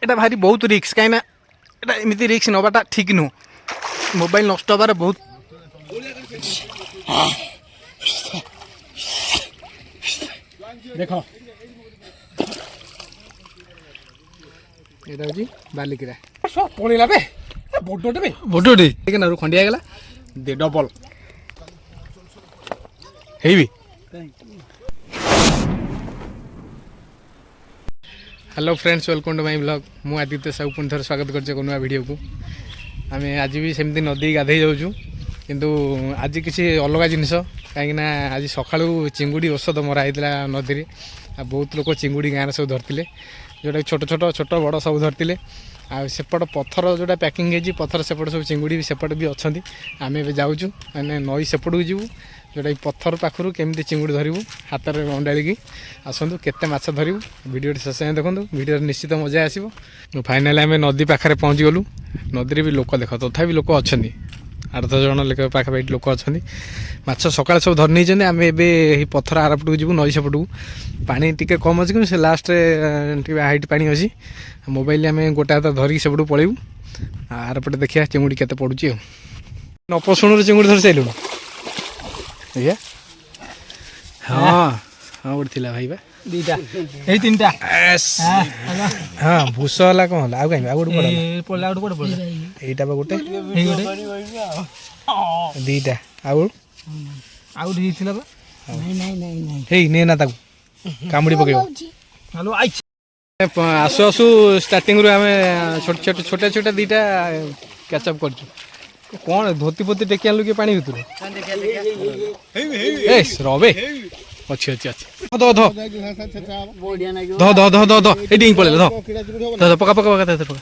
এটা ভারি বহুত রিস্ক কাইনা এটা এমনি রিস্ক নেওয়াটা ঠিক নুহ মোবাইল নষ্ট হবার বহুত দেখ এটা হচ্ছে বালিকিরা সব পড়িলা বে বড়টে বে বড়টে ঠিক না খন্ডিয়া গেলা দে ডবল হেবি hello friends welcome to my blog मु आदित्य साहू पुणी थर स्वागत कर नुआ वीडियो को आम आज भी सेमती नदी गाधे जाऊँ किंतु आज किसी अलग जिनस कहीं आज सका चिंगुड़ी औषध मरा होता नदी में बहुत लोग चिंगुड़ी गाँव सब धरते जोटा छोट छोट छोट बड़ सब धरते सेपट पथर जोटा पैकिंग होती पथर सेपट सब चिंगुड़ी भी सेपट भी अच्छा आम ए जाऊँ मैंने नई सेपट को जीवु जोटा पथर पाखर केमी चिंगुड़ी धरबू हाथ में अंडाड़ी आसतु केते माछ धरबू वीडियो शेष देखो वीडियो निश्चित मजा आसो फाइनाली आम नदी पाखे पहुँची गलु नदी भी लोक देख तथा लोक अच्छा 8-10 जन पाखापाखि लोक अच्छा माछ सकाଳେ सब धरी नहीं आम ए पथर आरपट को जीवु नई सेपट को पानी टी कम अच्छी कि लास्ट हाइट पानी अच्छी मोबाइल आम गोटे हाथ धरिकी सेपटू पलैबू आरपटे देखिए चिंगुड़ी केते पड़ुची नपशुणु चिंगुड़ी धरी सारू भैया हाँ हाँ गोटे थी भाई दीटा ए तीनटा हाँ भूस है कौन है आउ कहीं आउ गोटे पड़ला आउ गोटे पड़ला एटा बा गोटे ए गोटे दीटा आउ आउ दिथिला बा नहीं नहीं नहीं नहीं हे ने ना ताकू कामुड़ी पकेबो हेलो आई आसु आसु स्टार्टिंग रु आमे छोटे छोटे दीटा कैचअप करछु कौन धोती पोती टेकी आलु के पानी भितर ए रबे अच्छी अच्छी अच्छी दो दो दो दो दो दो दो ए डिंग पड़े दो दो दो पका पका पका दो पका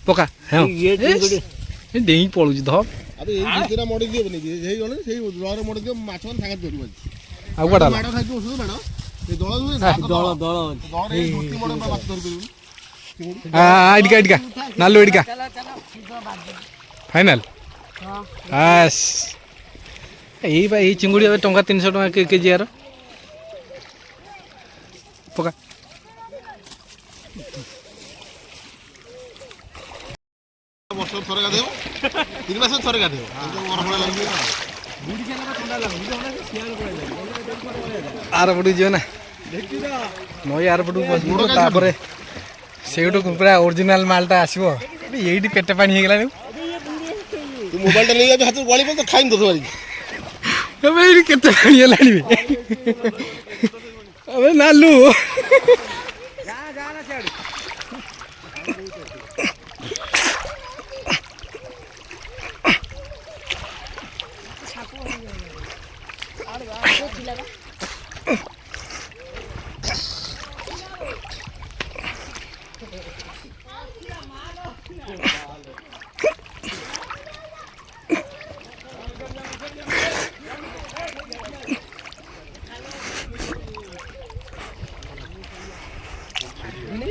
पका हां ए डिंग पड़ू दो अबे ए भितरा मोडी दियो बनी सेही जने सेही लहर मोडी दियो माछन थाके धरबो आ गोडा माडो थाके ओसु माडो ए दळ दळ दळ ए धोती मोडी माछ धर परबो आ इडका नालो इडका फाइनल आस यही भाई यही चिंगुड़ी टंका 300 टका केजी यार पका वर्ष थरे गादेव 3 मास थरे गादेव मोर भले लागि बुडी केला ठंडा लागो सियार पड़े आर पडू जो ना नई आर पडू पहुंचबो तापरे सेउटो पूरा ओरिजिनल मालटा आसीबो एइडी पेट पानी हे गेला तू मोबाइल टा ले जा हाथ गली पर तो खाइन दो मारी अबे ये कितना पानी है लानी में अबे नालू जा जा ना छाड़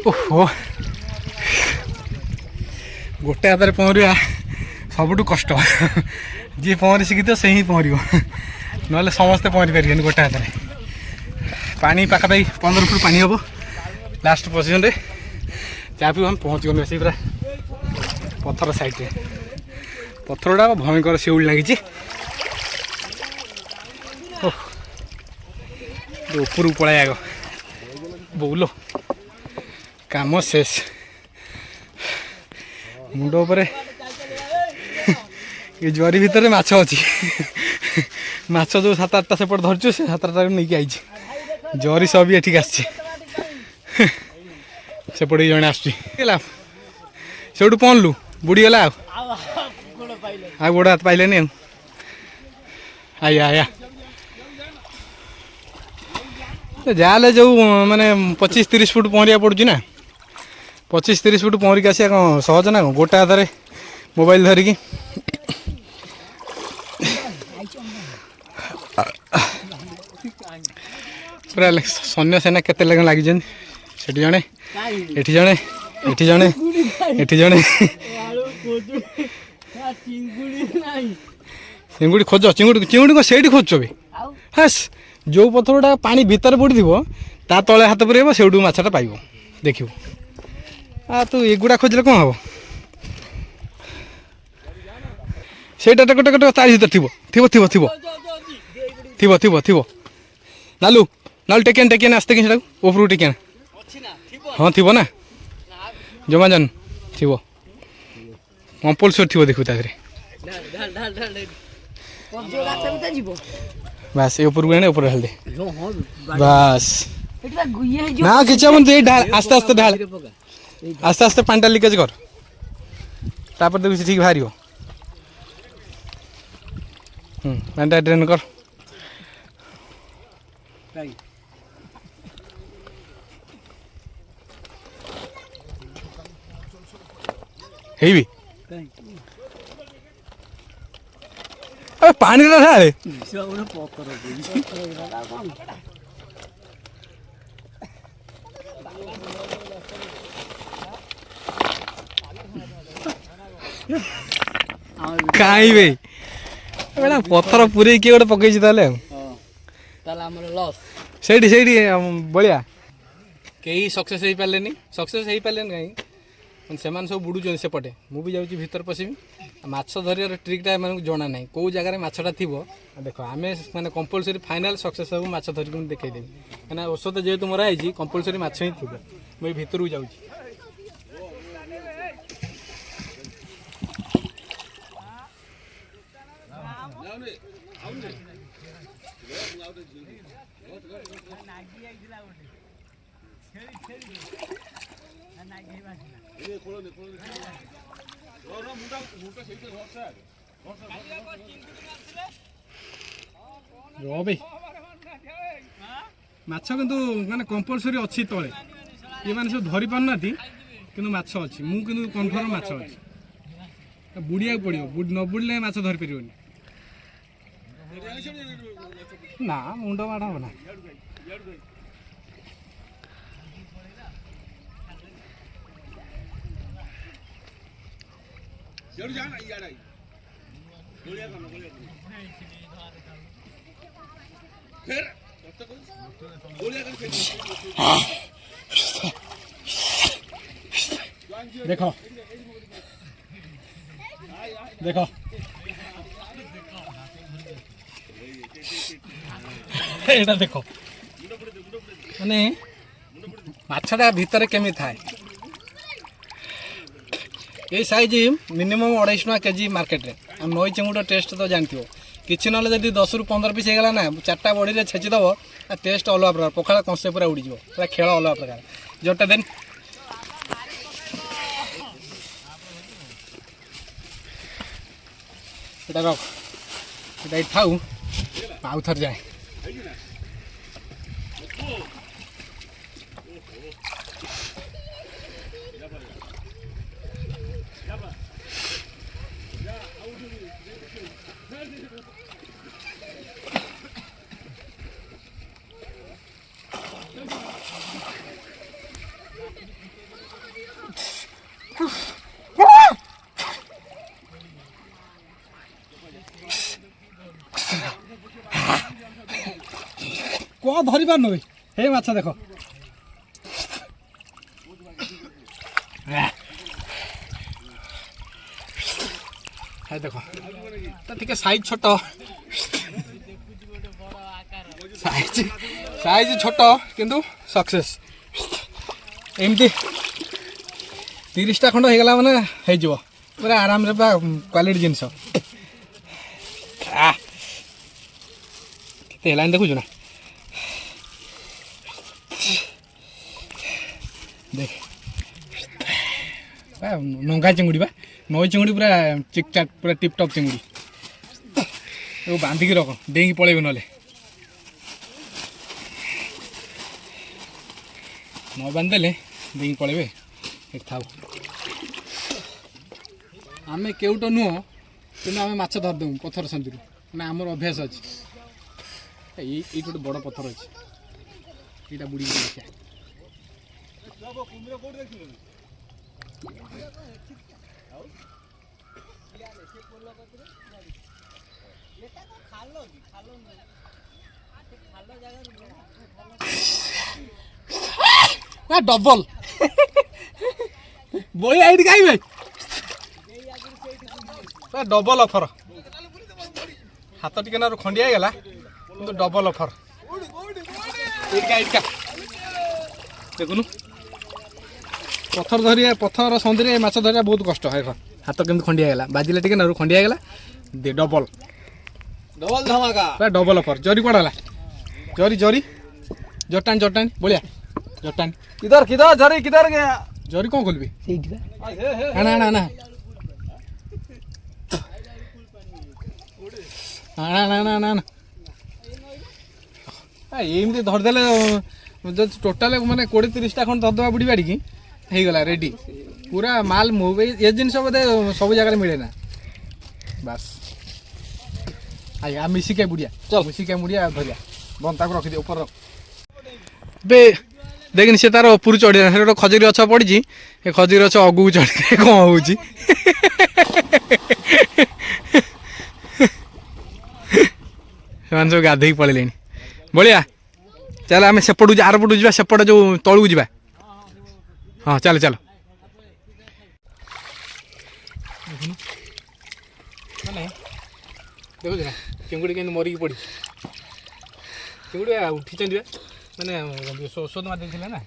ओहो गोटे हाथ में पहर सबुठ कष्ट जी पहरी शिखी से ही पहर ना समस्ते पहरी पारे गोटे हाथ में पानी पाखापाखि 15 फुट पानी हम लास्ट पोजिशन चा पी हम पहुँच गलु से पूरा पथर साइड में पथर गुड़ा भयंकर शिउल लगी ऊपर पड़ाई आग बोलो काम शेष मुंड उपरे ये जरी भितर माछ अच्छी माछ जो 7-8टा सेपट धरचु से 7-8टा नहीं आई जरी सब ये ठीक आसी सेपट जड़े आसला से पहनलु बुड़ी गला आ गोड़ हाथ पाइले आया आया जाले जो माने 25-30 फुट पहरिया पड़ुची ना 25-30 फुट पहरिक आसिया कौन सहज ना गोटे हाथ में मोबाइल धरिकी पूरा सैन्य सेना केते लगे लगी जड़े एठी जड़े एठी जड़े एठी जड़े चिंगुड़ी खोज चिंगुड़ी चिंगुड़ी को सेठी खोज भी हास जो पथरटा पानी भितर पड़ी ता तले हाथ पुरेब से माछटा पाइब देख तू एगुड़ा खोजले कौन हम से गोटे तारी भर थी थी थी थी थी थी थी नालू नालू टेकियान आस्ते कि उपरू टेकियान हाँ थी ना जमा जान थी कंपलसरी थी देखू ता बस ये ऊपर आने ऊपर ढाल दे बस ना किसी हम ढाल आस्ते आस्ते ढाल आस्ते आस्ते पानी लिकेज कर तापर देखो ठीक बाहर पानी ड्रेन कर हेबी पानी ढाले कहीं भाई पत्थर पूरे किए गोटे पकई से बलिया कई सक्सेस हो पारे सक्सेस हो पारे कहीं से सब बुड़ूँ सेपटे मुझे जाऊँगी भीतर पशिमी माछ धरियार ट्रिकटा एम जना ना कौ जगार मछटा थी देख आम मैंने कंपलसरी फाइनाल सक्सेस हम माछ धरिक देखईदेवी कहीं औषध जेहतु मराई कंपलसरी माछ ही थी मुझे भीतर को जाऊँ भाई माछ किंतु माने कंपलसरी अच्छी तले ये मैंने सब धरी पारना कि माछ अच्छी मु कि कन्फर्म माछ अच्छी बुड़िया पड़ो न बुड़े माछ धरी पार ना मुंड माड़ हम ना देखो देखो एटा देखो माने माछटा भितर केमी थाए ये साइज मिनिमम 250 टका केजी मार्केट रे हम नई चिंगुड़ टेस्ट तो जानती हो किसी ना 10 ରୁ 15 पीस होगा ना 4टा बड़ी छेचिदेव टेस्ट अलग प्रकार पखाड़ कंसे पूरा उड़ीज पूरा खेल अलग प्रकार जोटा देन रख ये थाऊ आउ थर जाए कौन धरी पार नुई हे माछ देख देख तो टे साइज छोट साइज छोट किंतु सक्सेस एमती 30टा खंड हो गला माने हो पूरा आराम रे क्वालिटी जिनस केते देखुଛୁ ना देख नंगा चिंगुड़ी बा नई चिंगुड़ी पूरा चिक चाक पूरा टिप टप चिंगुड़ी तो बांधिक रख डेंगी पलैबे ना न बांधदेले डेंगी पलैबे था आम केउट नुह कि आम माछ धरदेमु पथर सन्धि ना आमर अभ्यास अच्छे ये गोटे बड़ पथर अच्छे यहाँ बुड़ी देखा डबल ବଳିଆ ଏଇଠି ଖାଇବେ ଡବଲ ଅଫର ହାତ ଟିକେ ନାରୁ ଖଣ୍ଡିଆ ହେଇଗଲା କିନ୍ତୁ ଡବଲ ଅଫର ଏଇଠିକା ଦେଖୁନୁ ପଥର ସନ୍ଧିରେ ମାଛ ଧରିବା ବହୁତ କଷ୍ଟ ଦେଖ ହାତ କେମିତି ଖଣ୍ଡିଆ ହେଇଗଲା ବାଜିଲେ ଟିକେ ନାରୁ ଖଣ୍ଡିଆ ହେଇଗଲା ଡବଲ ଧମାକା ଡବଲ ଅଫର ଜରି କୁଆଡ଼େ ହେଲା ଜରି ଜଟାଣି ବଳିଆ ଜଟାଣି किधर जरी किधर गया ଜରି କ'ଣ ଖୋଲିବି ସେଇଠି ବା ଆଣା ଏମିତି ଧରିଦେଲେ ଯଦି ଟୋଟାଲ ମାନେ 20-30ଟା ଖଣ୍ଡ ଧରିଦେବା ବୁଡ଼ି ବାଡ଼ିକି ହେଇଗଲା ରେଡ଼ି ପୁରା ମାଲ ଏ ଜିନିଷ ବୋଧେ ସବୁ ଜାଗାରେ ମିଳେ ନା ବାସ୍ ଆଜ୍ଞା ମିଶିକି ବୁଡ଼ିଆ ମିଶିକି ବୁଡ଼ିଆ ଧରିଆ ବନ୍ଦ ତାକୁ ରଖିଦିଅ ଉପର ଏବେ ଦେଖିନି ସେ ତାର ଉପରୁ ଚଢ଼ିଲା ସେଠି ଗୋଟେ ଖଜୁରୀ ଗଛ ପଡ଼ିଛି ଏ ଖଜୁରୀ ଗଛ ଅଗକୁ ଚଢ଼ିଲେ କ'ଣ ହେଉଛି ସେମାନେ ସବୁ ଗାଧେଇକି ପଳେଇଲେଣି ବଳିଆ ଚାଲ ଆମେ ସେପଟକୁ ଆରପଟକୁ ଯିବା ସେପଟେ ଯେଉଁ ତଳକୁ ଯିବା ହଁ ଚାଲ ମାନେ ଦେଖୁଛୁ ନା ଚିଙ୍ଗୁଡ଼ି କେମିତି ମରିକି ପଡ଼ିଛି ଚିଙ୍ଗୁଡ଼ି ଉଠିଛନ୍ତି ବା ମାନେ ଔଷଧ ମାରି ଦେଇଥିଲେ ନା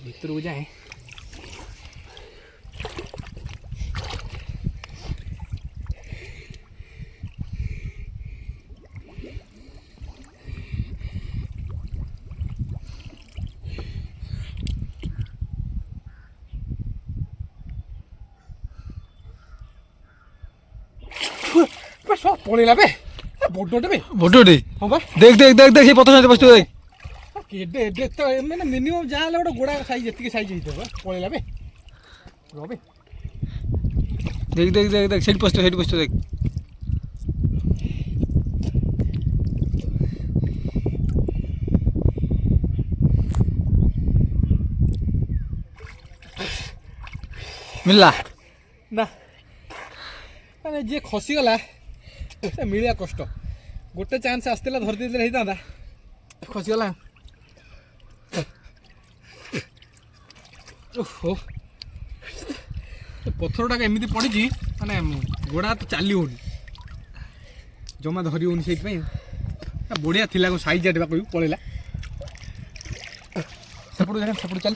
ଭିତରକୁ ଯାଏ ପଳେଇଲା ବେ बड़े ହଁ ବା देख देख देख देख ये पत्थर से बसते देख କେଡ଼େ ତ ମାନେ ମିନିମମ୍ ଯାହା ହେଲେ ଗୋଟେ ଗୋଡ଼ା ସାଇଜ୍ ଯେତିକି ସାଇଜ୍ ହେଇଥିବ ପଳେଇଲା ବେ ରବେ देख देख देख देख सेठ बसते देख मिलला ନା ମାନେ ଯିଏ ଖସିଗଲା ସେ ମିଳିବା କଷ୍ଟ ଗୋଟେ ଚାନ୍ସ ଆସିଥିଲା ଧରି ଦେଇଥିଲେ ହେଇଥାନ୍ତା ଖସିଗଲା ଓହୋ ପଥରଟା ଏମିତି ପଡ଼ିଛି ମାନେ ଗୋଡ଼ ହାତ ଚାଲି ହେଉନି ଜମା ଧରି ହେଉନି ସେଇଥିପାଇଁ ବଢ଼ିଆ ଥିଲା ସାଇଜ୍ ଆଟିବା କହିବୁ ପଳେଇଲା ସେପଟୁ ଚାଲ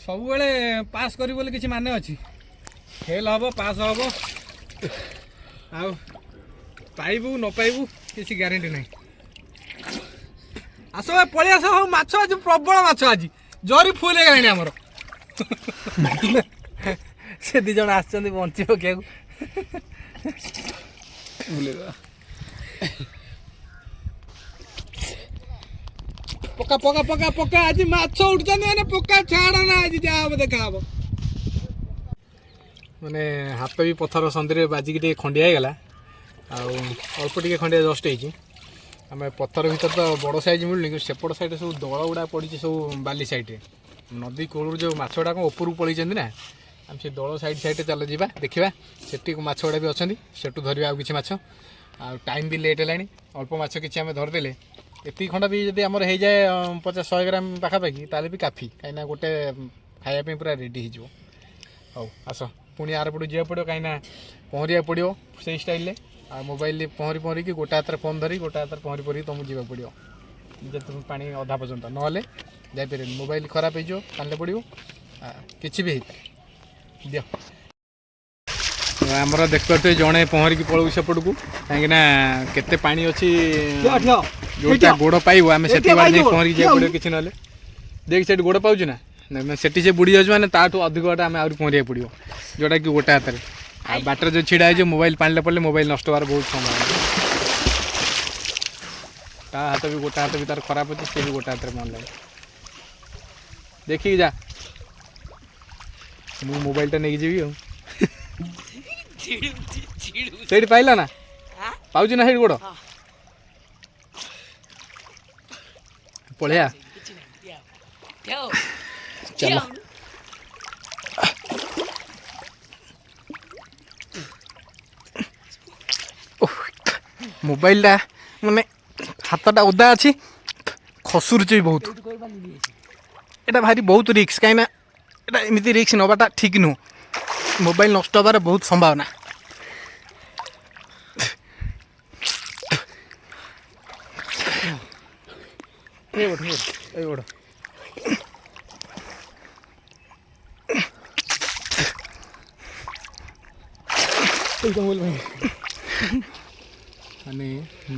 ସବୁବେଳେ ପାସ୍ କରିବୁ ବୋଲି କିଛି ମାନେ ଅଛି ଫେଲ୍ ହେବ ପାସ୍ ହେବ ଆଉ ପାଇବୁ ନ ପାଇବୁ କିଛି ଗ୍ୟାରେଣ୍ଟି ନାହିଁ ଆସ ପଳେଇ ଆସ ହଉ ମାଛ ଆଜି ପ୍ରବଳ ମାଛ ଆଜି ଜରି ଫୁଲ୍ ହେଇଗଲାଣି ଆମର ସେ ଦୁଇ ଜଣ ଆସିଛନ୍ତି ବଞ୍ଚି ପକେଇବାକୁ ପକା ପକା ପକା ପକା ଆଜି ମାଛ ଉଠୁଛନ୍ତି ମାନେ ପକା ଛାଡ଼ ନା ଆଜି ଯାହା ହବ ଦେଖା ହବ ମାନେ ହାତ ବି ପଥର ସନ୍ଧିରେ ବାଜିକି ଟିକେ ଖଣ୍ଡିଆ ହେଇଗଲା ଆଉ ଅଳ୍ପ ଟିକେ ଖଣ୍ଡିଆ ଜଷ୍ଟ ହେଇଛି ଆମେ ପଥର ଭିତରେ ତ ବଡ଼ ସାଇଜ୍ ମିଳୁନି କିନ୍ତୁ ସେପଟ ସାଇଡ଼୍ରେ ସବୁ ଦଳ ଗୁଡ଼ା ପଡ଼ିଛି ସବୁ ବାଲି ସାଇଡ଼୍ରେ ନଦୀ କୂଳରୁ ଯେଉଁ ମାଛ ଗୁଡ଼ା କ'ଣ ଉପରକୁ ପଳେଇଛନ୍ତି ନା ଆମେ ସେ ଦଳ ସାଇଡ଼୍ରେ ଚାଲ ଯିବା ଦେଖିବା ସେଠି ମାଛ ଗୁଡ଼ା ବି ଅଛନ୍ତି ସେଠୁ ଧରିବା ଆଉ କିଛି ମାଛ ଆଉ ଟାଇମ୍ ବି ଲେଟ୍ ହେଲାଣି ଅଳ୍ପ ମାଛ କିଛି ଆମେ ଧରିଦେଲେ ଏତିକି ଖଣ୍ଡ ବି ଯଦି ଆମର ହେଇଯାଏ 50-100 ଗ୍ରାମ ପାଖାପାଖି ତାହେଲେ ବି କାଫି କାହିଁକିନା ଗୋଟେ ଖାଇବା ପାଇଁ ପୁରା ରେଡ଼ି ହେଇଯିବ ହଉ ଆସ ପୁଣି ଆରପଟୁ ଯିବାକୁ ପଡ଼ିବ କାହିଁକିନା ପହଁରିବାକୁ ପଡ଼ିବ ସେଇ ଷ୍ଟାଇଲ୍ରେ ଆଉ ମୋବାଇଲରେ ପହଁରିକି ଗୋଟେ ହାତରେ ଫୋନ୍ ଧରି ଗୋଟେ ହାତରେ ପହଁରି ତୁମକୁ ଯିବାକୁ ପଡ଼ିବ ଯେତେ ପାଣି ଅଧା ପର୍ଯ୍ୟନ୍ତ ନହେଲେ ଯାଇପାରିବନି ମୋବାଇଲ ଖରାପ ହେଇଯିବ ପାଣିରେ ପଡ଼ିବ କିଛି ବି ହେଇପାରେ ଦିଅ ଆମର ଦେଖିପାରୁଥିବେ ଜଣେ ପହଁରିକି ପଳଉ ସେପଟକୁ କାହିଁକିନା କେତେ ପାଣି ଅଛି ଯେଉଁଟା ଗୋଡ଼ ପାଇବ ଆମେ ସେଠି ବାଟ ଯାଇ ପହଁରିକି ଯିବାକୁ ପଡ଼ିବ କିଛି ନହେଲେ ଦେଖି ସେଠି ଗୋଡ଼ ପାଉଛୁ ନା ସେଠି ସେ ବୁଡ଼ି ଯାଉଛି ମାନେ ତାଠୁ ଅଧିକ ବାଟ ଆମେ ଆହୁରି ପହଁରିବାକୁ ପଡ଼ିବ ଯେଉଁଟାକି ଗୋଟେ ହାତରେ ଆଉ ବାଟରେ ଯେଉଁ ଛିଡ଼ା ହେଇଯିବ ମୋବାଇଲ ପାଣିରେ ପଡ଼ିଲେ ମୋବାଇଲ ନଷ୍ଟ ହେବାର ବହୁତ ସମ୍ଭାବନା ତା ହାତ ବି ଗୋଟେ ହାତ ବି ତାର ଖରାପ ଅଛି ସେ ବି ଗୋଟେ ହାତରେ ପହଁରିଲାଣି ଦେଖିକି ଯା ମୁଁ ମୋବାଇଲଟା ନେଇକି ଯିବି ଆଉ ସେଇଠି ପାଇଲା ନା ପାଉଛି ନା ସେଇଠି ଗୋଡ଼ ପଳେଇବା ଚାଲ ମୋବାଇଲଟା ମାନେ ହାତଟା ଓଦା ଅଛି ଖସୁରୁଛି ବି ବହୁତ এটা ভারি ବହୁତ রিস্ক କାହିଁକିନା এটা ଏମିତି ରିକ୍ସ ନେବାଟା ଠିକ୍ ନୁହଁ ମୋବାଇଲ ନଷ୍ଟ ହେବାର ବହୁତ ସମ୍ଭାବନା ମାନେ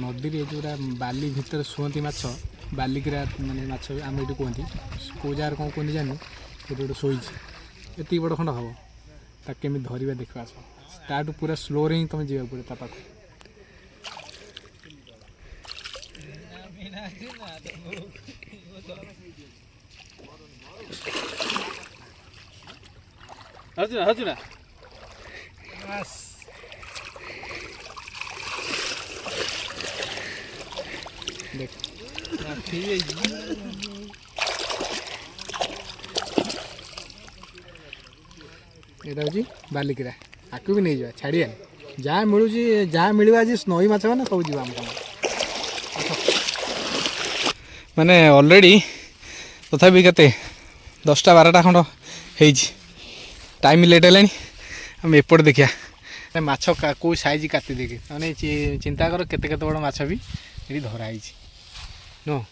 ନଦୀରେ ଯେଉଁଟା ବାଲି ଭିତରେ ଶୁଅନ୍ତି ମାଛ ବାଲିକିରା ମାନେ ମାଛ ଆମେ ଏଠି କୁହନ୍ତି କେଉଁ ଜାଗାରେ କ'ଣ କୁହନ୍ତି ଜାଣିନି ଏଠି ଗୋଟେ ଶୋଇଛି ଏତିକି ବଡ଼ ଖଣ୍ଡ ହେବ ତାକୁ କେମିତି ଧରିବା ଦେଖିବା ଆସ ତାଠୁ ପୁରା ସ୍ଲୋରେ ହିଁ ତୁମେ ଯିବାକୁ ପଡ଼ିବ ତା ପାଖକୁ ହଜୁରା देख ଏଇଟା ହେଉଛି ବାଲିକିରା ଆକୁ ବି ନେଇଯିବା ଛାଡ଼ିବା ଯାହା ମିଳୁଛି ଯାହା ମିଳିବ ଆଜି ନଈ ମାଛ ମାନେ ସବୁ ଯିବା ଆମ ମାନେ ଅଲରେଡ଼ି ତଥାପି କେତେ 10ଟା 12ଟା ଖଣ୍ଡ ହେଇଛି ଟାଇମ୍ ଲେଟ୍ ହେଲାଣି ଆମେ ଏପଟେ ଦେଖିବା ମାଛ କେଉଁ ସାଇଜ୍ କାଟି ଦେଇକି ମାନେ ଚିନ୍ତା କର କେତେ କେତେ ବଡ଼ ମାଛ ବି ଏଠି ଧରା ହେଇଛି ନୁହଁ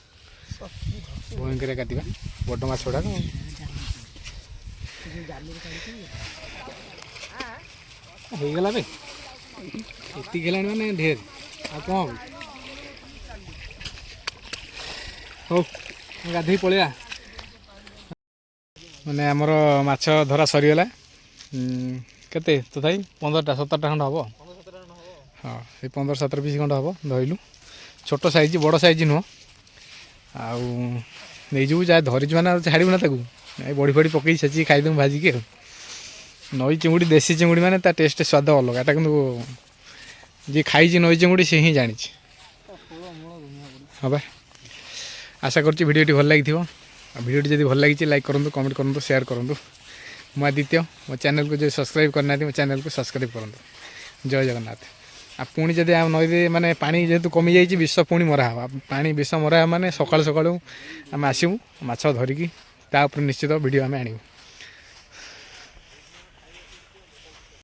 ଭୟଙ୍କର କାଟିବା ବଡ଼ ମାଛ ଗୁଡ଼ାକ ହେଇଗଲା ବେ ଏତିକି ହେଲାଣି ମାନେ ଢେର ଆଉ କ'ଣ ହବ ହଉ ଗାଧେଇ ପଳେଇବା ମାନେ ଆମର ମାଛ ଧରା ସରିଗଲା କେତେ ତଥାପି 15ଟା 17ଟା ଖଣ୍ଡ ହେବ ହଁ ସେଇ 15-17 ପିସ୍ ଖଣ୍ଡ ହେବ ଧରିଲୁ ଛୋଟ ସାଇଜ୍ ବଡ଼ ସାଇଜ୍ ନୁହଁ ଆଉ ନେଇଯିବୁ ଯାହା ଧରିଛୁ ମାନେ ଛାଡ଼ିବୁ ନା ତାକୁ ବଡ଼ି ଫଡ଼ି ପକେଇକି ଛେଚିକି ଖାଇଦେବୁ ଭାଜିକି ଆଉ ନଈ ଚିଙ୍ଗୁଡ଼ି ଦେଶୀ ଚିଙ୍ଗୁଡ଼ି ମାନେ ତା ଟେଷ୍ଟ ସ୍ୱାଦ ଅଲଗା ଏଟା କିନ୍ତୁ ଯିଏ ଖାଇଛି ନଈ ଚିଙ୍ଗୁଡ଼ି ସେ ହିଁ ଜାଣିଛି ହଁ ବା ଆଶା କରୁଛି ଭିଡ଼ିଓଟି ଭଲ ଲାଗିଥିବ ଆଉ ଭିଡ଼ିଓଟି ଯଦି ଭଲ ଲାଗିଛି ଲାଇକ୍ କରନ୍ତୁ କମେଣ୍ଟ କରନ୍ତୁ ସେୟାର କରନ୍ତୁ ମୁଁ ଆଦିତ୍ୟ ମୋ ଚ୍ୟାନେଲକୁ ଯଦି ସବସ୍କ୍ରାଇବ୍ କରିନାହାନ୍ତି ମୋ ଚ୍ୟାନେଲକୁ ସବସ୍କ୍ରାଇବ୍ କରନ୍ତୁ ଜୟ ଜଗନ୍ନାଥ ଆଉ ପୁଣି ଯଦି ଆମ ନଈରେ ମାନେ ପାଣି ଯେହେତୁ କମିଯାଇଛି ବିଷ ପୁଣି ମରା ହେବ ପାଣି ବିଷ ମରା ହେବ ମାନେ ସକାଳୁ ସକାଳୁ ଆମେ ଆସିବୁ ମାଛ ଧରିକି ତା ଉପରେ ନିଶ୍ଚିତ ଭିଡ଼ିଓ ଆମେ ଆଣିବୁ